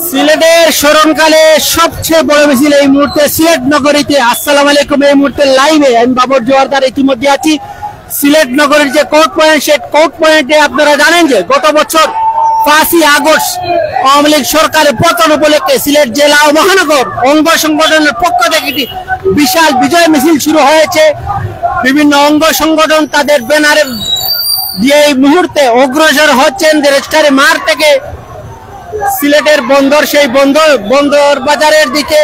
সিলেটের স্মরণকালে সবচেয়ে বড় মিছিল এই মুহূর্তে সিলেট নগরীতে। আসসালামু আলাইকুম। এই মুহূর্তে লাইভে আমি বাবর জোয়ারদার ইতিমধ্যে আছি সিলেট নগরীর যে কোর্ট পয়েন্ট, সেই কোর্ট পয়েন্টে আপনারা জানেন যে গত বছর 5ই আগস্ট আওয়ামী লীগ সরকারের পতন উপলক্ষে সিলেট জেলা ও মহানগর অঙ্গ সংগঠনের পক্ষ থেকে একটি বিশাল বিজয় মিছিল শুরু হয়েছে। বিভিন্ন অঙ্গ সংগঠন তাদের ব্যানারে দিয়ে এই মুহূর্তে অগ্রসর হচ্ছেন যে রেস্টারি মার থেকে সিলেটের বন্দর, সেই বন্দর বাজারের দিকে।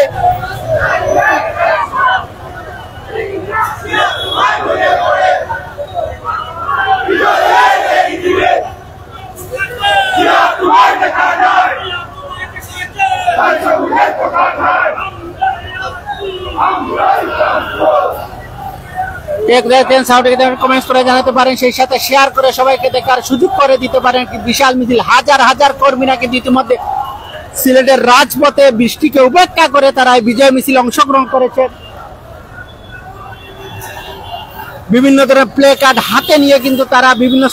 কমেন্টস করে জানাতে পারেন, সেই সাথে শেয়ার করে সবাইকে দেখার সুযোগ করে দিতে পারেন। একটি বিশাল মিছিল, হাজার হাজার কর্মীরা কিন্তু ইতিমধ্যে সিলেটের রাজপথে বৃষ্টিকে উপেক্ষা করে তারা এই বিজয় মিছিল অংশগ্রহণ করেছেন। বিভিন্ন ধরনের প্লে কার্ড হাতে নিয়ে কিন্তু তারা বিভিন্ন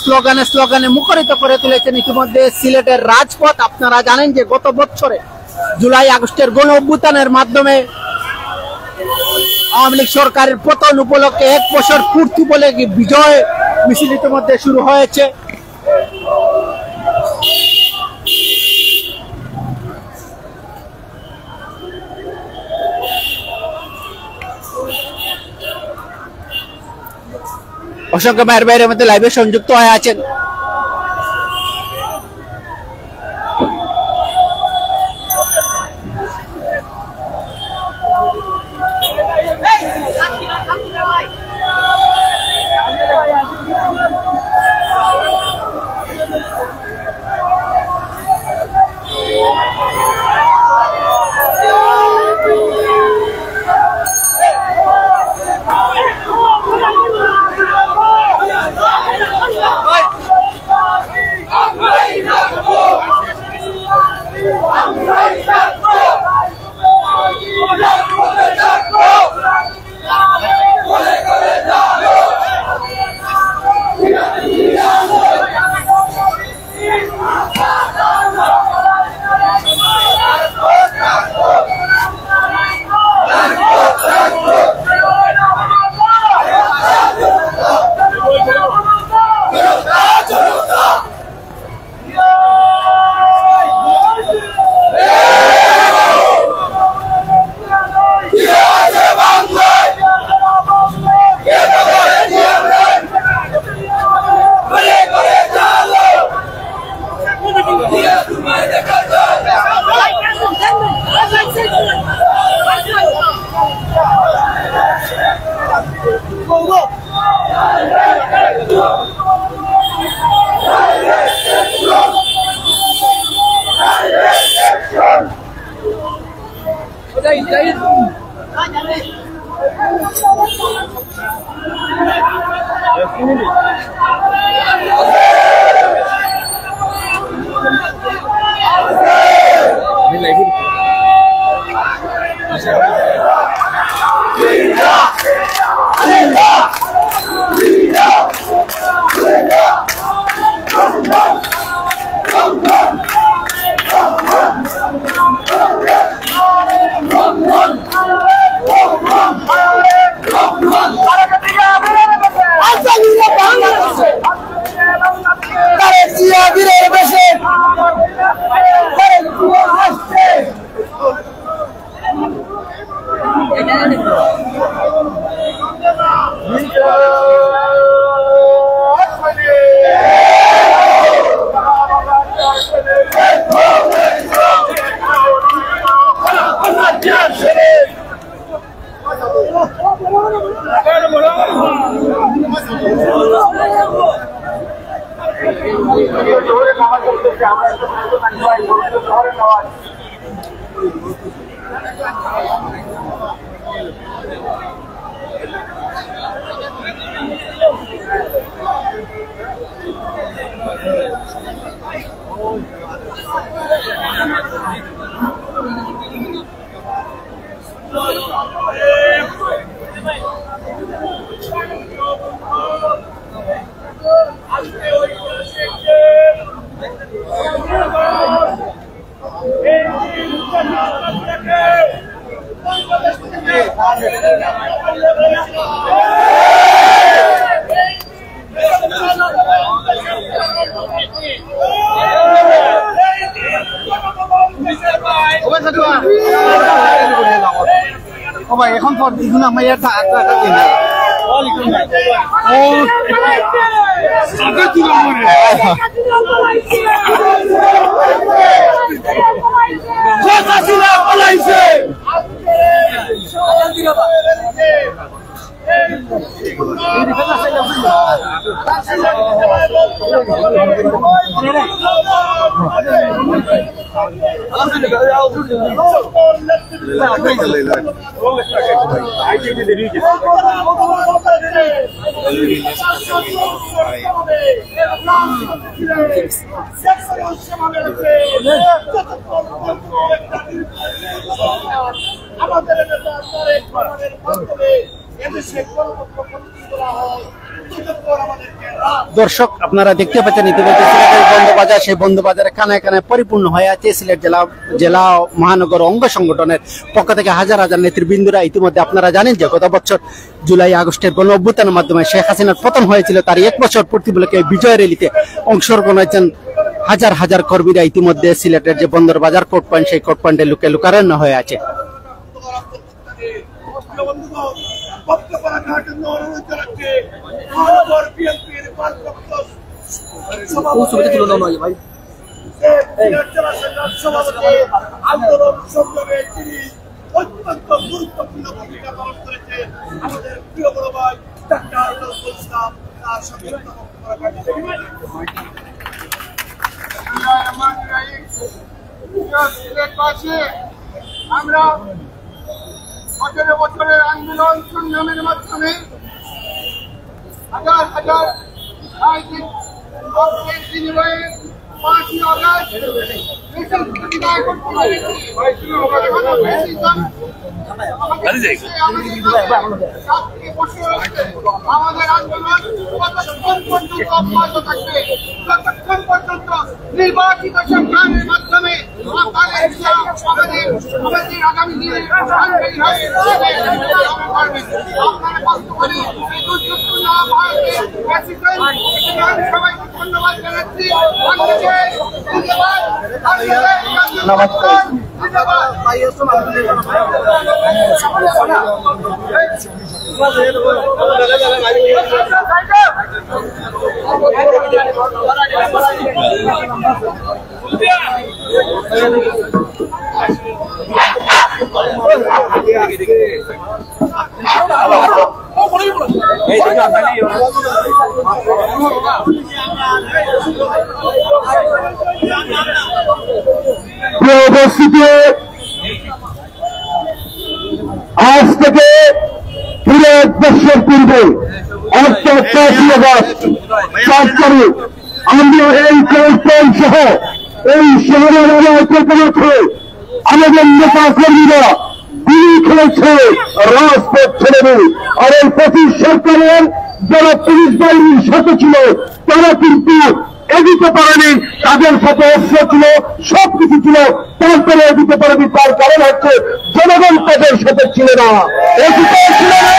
স্লোগানে মুখরিত করে তুলেছেন ইতিমধ্যে সিলেটের রাজপথ। আপনারা জানেন যে গত বছরে জুলাই আগস্টের গণ অভ্যুত্থানের মাধ্যমে আওয়ামী লীগ সরকারের পতন উপলক্ষে 1 বছর পূর্তি বলে বিজয় মিছিল ইতিমধ্যে শুরু হয়েছে। অসংখ্য ভাইয়ের বাইরের মধ্যে লাইভে সংযুক্ত হয়ে আছেন। এখন পর দেখুন আমার দর্শক আপনারা দেখতে পাচ্ছেন ইতিমধ্যে সিলেটের বন্ধবাজার, সেই বন্ধবাজারে কানায় কানায় পরিপূর্ণ হয়ে আছে। সিলেট জেলা মহানগর অঙ্গ সংগঠনের পক্ষ থেকে হাজার হাজার নেতৃবৃন্দরা ইতিমধ্যে আপনারা জানেন যে গত বছর জুলাই আগস্টের গণ অভ্যুত্থানের মাধ্যমে শেখ হাসিনার পতন হয়েছিল, তার 1 বছর পূর্তি উপলক্ষে বিজয় র্যালিতে অংশগ্রহণ করেছেন হাজার হাজার কর্মীরা। ইতিমধ্যে সিলেটের যে বন্দরবাজার কোর্ট পয়েন্ট, সেই কোর্ট পয়েন্টে লোকারণ্য হয়ে আছে। আন্দোলন সংগ্রামে তিনি অত্যন্ত গুরুত্বপূর্ণ ভূমিকা পালন করেছে। আমাদের প্রিয় বড় ভাই ডাক্তার নজরুল ইসলাম তার সঙ্গে আমরা 18 বছরের আন্দোলন সংগ্রামের মাধ্যমে হাজার হাজার বিনিময়ে 5ই আগস্ট বিদায় করতে পেরেছি। আমাদের আন্দোলন কতক্ষণ পর্যন্ত অব্যাহত থাকবে, যতক্ষণ পর্যন্ত নির্বাচিত সরকারের মাধ্যমে আমাদের আগামী দিনে আপনারা কষ্ট করি দুর্যোগপূর্ণ ভারতের সবাইকে ধন্যবাদ জানাচ্ছি। আজ থেকে পুরো 1 বছর পূর্বে অর্থাৎ 5ই আগস্ট 7 তারিখ আমরা এই কোর্ট সহ এই শহরের উপলক্ষে আমাদের নেতা কর্মীরা গুলি খেলেছে, রাজপথ ছেড়ে। আর এই 25 সরকারের যারা পুলিশ বাহিনীর সাথে ছিল তারা কিন্তু এদিতে পারেনি, তাদের সাথে অস্ত্র ছিল, সবকিছু ছিল, তারপরে এদিতে পারেনি। তার কারণ হচ্ছে জনগণ তাদের সাথে ছিল না, এদিকে ছিল না।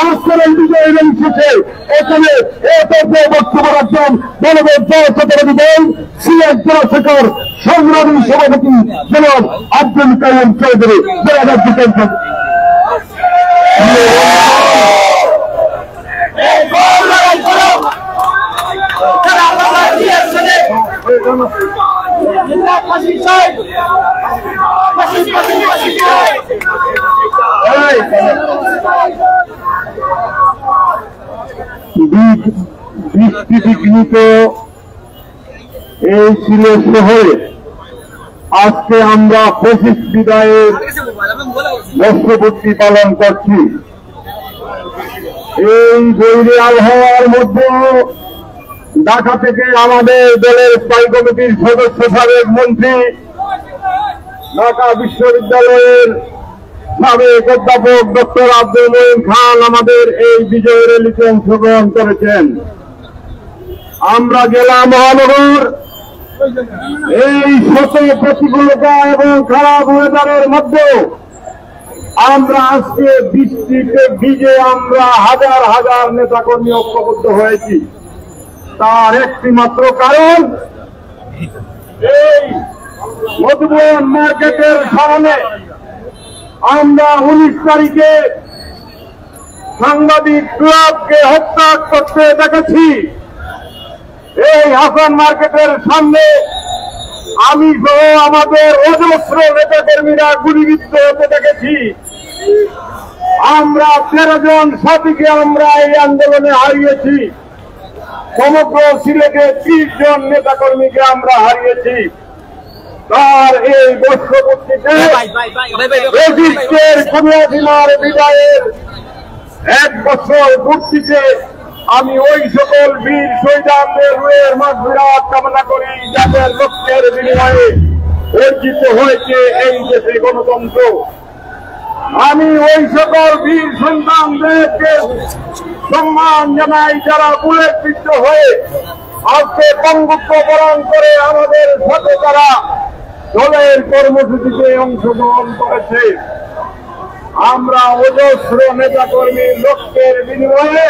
আজকের বিজয় শেষে এখানে বক্তব্য রাখছেন মানবের জাতীয়তাবাদী দল সিলেট জেলা শাখার সংগ্রামী সভাপতি জনাব আব্দুল কাইম চৌধুরী। জনাব আব্দুল কাইম বৃষ্টিবিঘ্নিত এই সিলেট শহরে আজকে আমরা 25 বিদায়ের বর্ষপূর্তি পালন করছি। এই বৈরী আবহাওয়ার মধ্যে ঢাকা থেকে আমাদের দলের স্থায়ী কমিটির সদস্য সাবেক মন্ত্রী, ঢাকা বিশ্ববিদ্যালয়ের সাবেক অধ্যাপক ডক্টর আব্দুল মঈন খান আমাদের এই বিজয় র্যালিতে অংশগ্রহণ করেছেন। আমরা জেলা মহানগর এই শত প্রতিকূলতা এবং খারাপ ওয়েদারের মধ্যে আমরা আজকে বৃষ্টিতে ভিজে আমরা হাজার হাজার নেতাকর্মী ঐক্যবদ্ধ হয়েছি। তার একটি মাত্র কারণ, এই মধুবন মার্কেটের সামনে আমরা 19 তারিখে সাংবাদিক ক্লাবকে হত্যা করতে দেখেছি। এই হাসান মার্কেটের সামনে আমি সহ আমাদের অজস্র নেতাকর্মীরা গুলিবিদ্ধ হতে দেখেছি। আমরা 13 জন সাথীকে আমরা এই আন্দোলনে হারিয়েছি। সমগ্র সিলেটে 30 জন নেতাকর্মীকে আমরা হারিয়েছি। তার এই বর্ষপূর্তিতে খুনিয়াদিমার বিদায়ের 1 বছর পূর্তিতে আমি ওই সকল বীর শহীদদের রুহের মাগফিরাত কামনা করি যাদের রক্তের বিনিময়ে অর্জিত হয়েছে এই দেশে গণতন্ত্র। আমি ওই সকল বীর সন্তানদেরকে সম্মান জানাই যারা বুলেটবিদ্ধ হয়ে আজকে পঙ্গুত্ব বরণ করে আমাদের সাথে তারা দলের কর্মসূচিতে অংশগ্রহণ করেছে। আমরা অজস্র নেতাকর্মীর রক্তের বিনিময়ে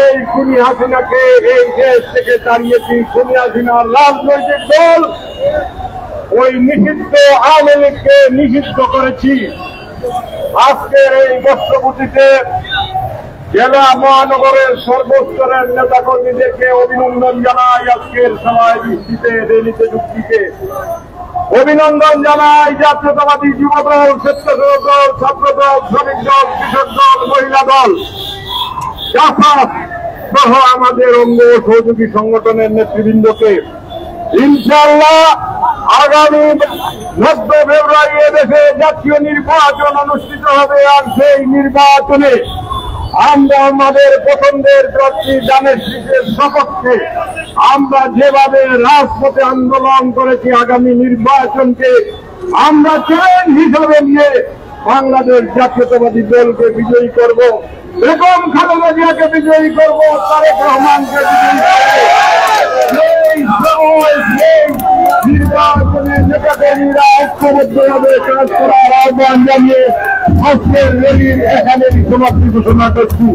এই খুনি হাসিনাকে এই দেশ থেকে তাড়িয়েছি। খুনি হাসিনার রাজনৈতিক দল ওই নিষিদ্ধ আওয়ামী লীগকে নিষিদ্ধ করেছি। আজকের এই বর্ষপূর্তিতে জেলা মহানগরের সর্বস্তরের নেতাকর্মীদেরকে অভিনন্দন জানাই। আজকের সভায় বৃষ্টিতে রেলিতে যুক্তিকে অভিনন্দন জানাই। জাতীয়তাবাদী যুবদল, স্বেচ্ছাসেবক দল, ছাত্রদল, শ্রমিক দল, কৃষক দল, মহিলা দল, জাসাস সহ আমাদের অঙ্গ সহযোগী সংগঠনের নেতৃবৃন্দকে ইনশাআল্লাহ আগামী 9 ফেব্রুয়ারি এদেশে জাতীয় নির্বাচন অনুষ্ঠিত হবে। আর সেই নির্বাচনে আমরা আমাদের পছন্দের প্রার্থী ধানের শীষের সপক্ষে আমরা যেভাবে রাজপথে আন্দোলন করেছি, আগামী নির্বাচনকে আমরা চ্যালেঞ্জ হিসাবে নিয়ে বাংলাদেশ জাতীয়তাবাদী দলকে বিজয়ী করব, বেগম খালেদা জিয়াকে বিজয়ী করব, তারেক রহমানকে বিজয়ী করব। এই সময় সেই নির্বাচনের নেতাকর্মীরা ঐক্যবদ্ধভাবে কাজ করার আহ্বান জানিয়ে আজকের র্যালির এখানে সমাপ্তি ঘোষণা করছি।